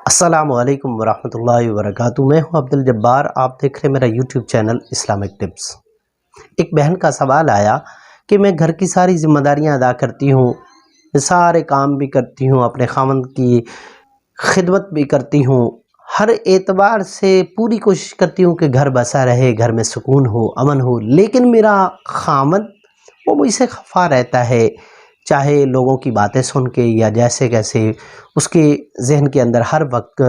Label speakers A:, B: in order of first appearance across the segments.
A: السلام علیکم ورحمۃ اللہ وبرکاتہ۔ میں ہوں عبدالجبار، آپ دیکھ رہے ہیں میرا یوٹیوب چینل اسلامک ٹپس۔ ایک بہن کا سوال آیا کہ میں گھر کی ساری ذمہ داریاں ادا کرتی ہوں، میں سارے کام بھی کرتی ہوں، اپنے خاوند کی خدمت بھی کرتی ہوں، ہر اعتبار سے پوری کوشش کرتی ہوں کہ گھر بسا رہے، گھر میں سکون ہو، امن ہو، لیکن میرا خاوند وہ مجھ سے خفا رہتا ہے، چاہے لوگوں کی باتیں سن کے یا جیسے کیسے اس کے ذہن کے اندر ہر وقت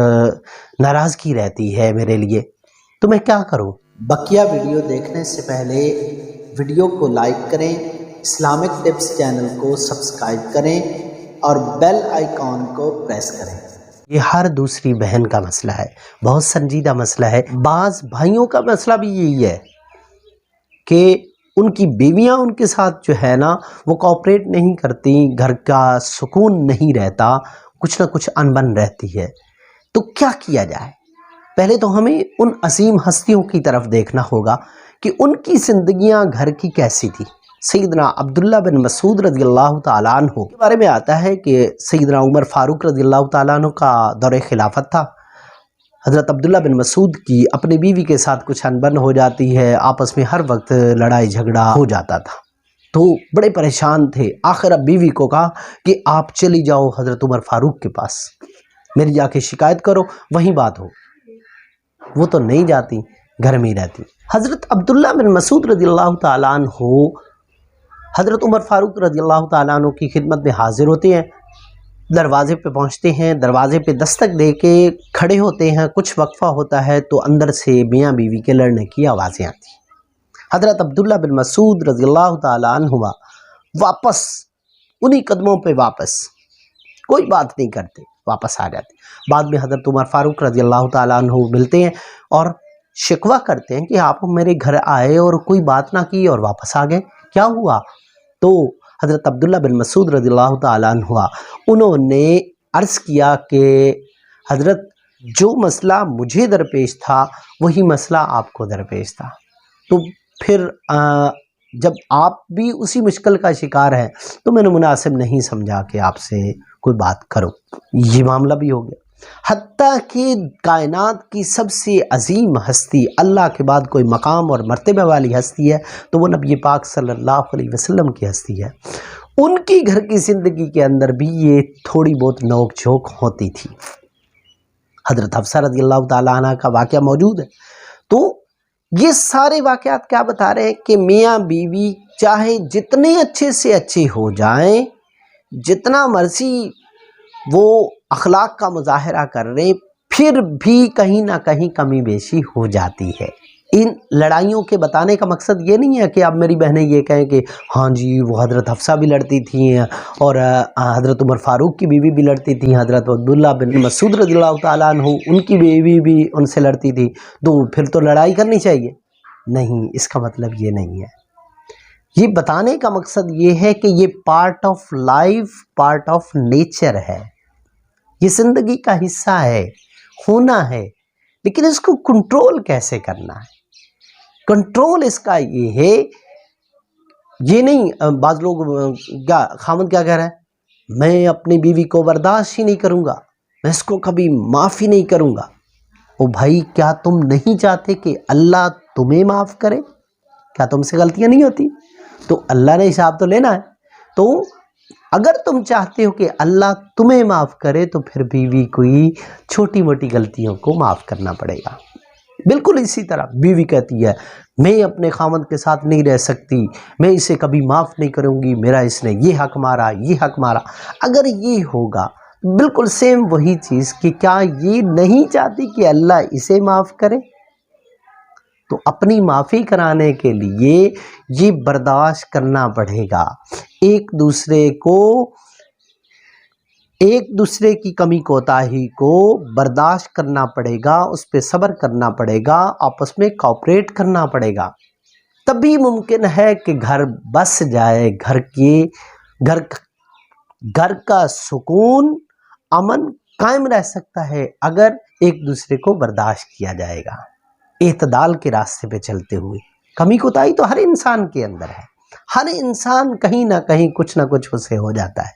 A: ناراضگی رہتی ہے میرے لیے، تو میں کیا کروں؟ بقیہ ویڈیو دیکھنے سے پہلے ویڈیو کو لائک کریں، اسلامک ٹپس چینل کو سبسکرائب کریں اور بیل آئیکن کو پریس کریں۔ یہ ہر دوسری بہن کا مسئلہ ہے، بہت سنجیدہ مسئلہ ہے۔ بعض بھائیوں کا مسئلہ بھی یہی ہے کہ ان کی بیویاں ان کے ساتھ جو ہے نا وہ کوآپریٹ نہیں کرتی، گھر کا سکون نہیں رہتا، کچھ نہ کچھ انبن رہتی ہے۔ تو کیا کیا جائے؟ پہلے تو ہمیں ان عظیم ہستیوں کی طرف دیکھنا ہوگا کہ ان کی زندگیاں گھر کی کیسی تھی۔ سیدنا عبداللہ بن مسعود رضی اللہ تعالیٰ عنہ کے بارے میں آتا ہے کہ سیدنا عمر فاروق رضی اللہ تعالیٰ عنہ کا دور خلافت تھا۔ حضرت عبداللہ بن مسعود کی اپنی بیوی کے ساتھ کچھ انبن ہو جاتی ہے، آپس میں ہر وقت لڑائی جھگڑا ہو جاتا تھا، تو بڑے پریشان تھے۔ آخر اب بیوی کو کہا کہ آپ چلی جاؤ حضرت عمر فاروق کے پاس، میری جا کے شکایت کرو، وہیں بات ہو۔ وہ تو نہیں جاتی، گھر میں ہی رہتی۔ حضرت عبداللہ بن مسعود رضی اللہ تعالیٰ عنہ حضرت عمر فاروق رضی اللہ تعالیٰ عنہ کی خدمت میں حاضر ہوتے ہیں، دروازے پہ پہنچتے ہیں، دروازے پہ دستک دے کے کھڑے ہوتے ہیں، کچھ وقفہ ہوتا ہے تو اندر سے میاں بیوی کے لڑنے کی آوازیں آتی ہیں۔ حضرت عبداللہ بن مسعود رضی اللہ تعالیٰ عنہ واپس انہی قدموں پہ واپس کوئی بات نہیں کرتے، واپس آ جاتے۔ بعد میں حضرت عمر فاروق رضی اللہ تعالیٰ عنہ ملتے ہیں اور شکوہ کرتے ہیں کہ آپ میرے گھر آئے اور کوئی بات نہ کی اور واپس آ گئے، کیا ہوا؟ تو حضرت عبداللہ بن مسعود رضی اللہ تعالیٰ عنہ انہوں نے عرض کیا کہ حضرت جو مسئلہ مجھے درپیش تھا وہی مسئلہ آپ کو درپیش تھا، تو پھر جب آپ بھی اسی مشکل کا شکار ہیں تو میں نے مناسب نہیں سمجھا کہ آپ سے کوئی بات کرو۔ یہ معاملہ بھی ہو گیا۔ حتیٰ کہ کائنات کی سب سے عظیم ہستی، اللہ کے بعد کوئی مقام اور مرتبہ والی ہستی ہے تو وہ نبی پاک صلی اللہ علیہ وسلم کی ہستی ہے۔ ان کی گھر کی زندگی کے اندر بھی یہ تھوڑی بہت نوک جھوک ہوتی تھی۔ حضرت حفصہ رضی اللہ تعالیٰ عنہ کا واقعہ موجود ہے۔ تو یہ سارے واقعات کیا بتا رہے ہیں کہ میاں بیوی چاہے جتنے اچھے سے اچھے ہو جائیں، جتنا مرضی وہ اخلاق کا مظاہرہ کر رہے ہیں، پھر بھی کہیں نہ کہیں کمی بیشی ہو جاتی ہے۔ ان لڑائیوں کے بتانے کا مقصد یہ نہیں ہے کہ اب میری بہنیں یہ کہیں کہ ہاں جی وہ حضرت حفصہ بھی لڑتی تھیں اور حضرت عمر فاروق کی بیوی بھی لڑتی تھیں، حضرت عبداللہ بن مسعود رضی اللہ تعالیٰ عنہ ان کی بیوی بھی ان سے لڑتی تھی، تو پھر تو لڑائی کرنی چاہیے۔ نہیں، اس کا مطلب یہ نہیں ہے۔ یہ بتانے کا مقصد یہ ہے کہ یہ part of life, part of nature ہے، یہ زندگی کا حصہ ہے، ہونا ہے، لیکن اس کو کنٹرول کیسے کرنا ہے؟ کنٹرول اس کا یہ ہے، یہ نہیں بعض لوگ خاوند کیا کہہ رہا ہے، میں اپنی بیوی کو برداشت ہی نہیں کروں گا، میں اس کو کبھی معاف ہی نہیں کروں گا۔ او بھائی، کیا تم نہیں چاہتے کہ اللہ تمہیں معاف کرے؟ کیا تم سے غلطیاں نہیں ہوتی؟ تو اللہ نے حساب تو لینا ہے۔ تو اگر تم چاہتے ہو کہ اللہ تمہیں معاف کرے تو پھر بیوی کوئی چھوٹی موٹی غلطیوں کو معاف کرنا پڑے گا۔ بالکل اسی طرح بیوی کہتی ہے میں اپنے خاوند کے ساتھ نہیں رہ سکتی، میں اسے کبھی معاف نہیں کروں گی، میرا اس نے یہ حق مارا، یہ حق مارا۔ اگر یہ ہوگا بالکل سیم وہی چیز کہ کیا یہ نہیں چاہتی کہ اللہ اسے معاف کرے؟ تو اپنی معافی کرانے کے لیے یہ برداشت کرنا پڑے گا، ایک دوسرے کی کمی کوتاہی کو برداشت کرنا پڑے گا، اس پہ صبر کرنا پڑے گا، آپس میں کوآپریٹ کرنا پڑے گا، تبھی ممکن ہے کہ گھر بس جائے، گھر کا سکون، امن قائم رہ سکتا ہے اگر ایک دوسرے کو برداشت کیا جائے گا، اعتدال کے راستے پہ چلتے ہوئے۔ کمی کوتاہی تو ہر انسان کے اندر ہے، ہر انسان کہیں نہ کہیں کچھ نہ کچھ اسے ہو جاتا ہے،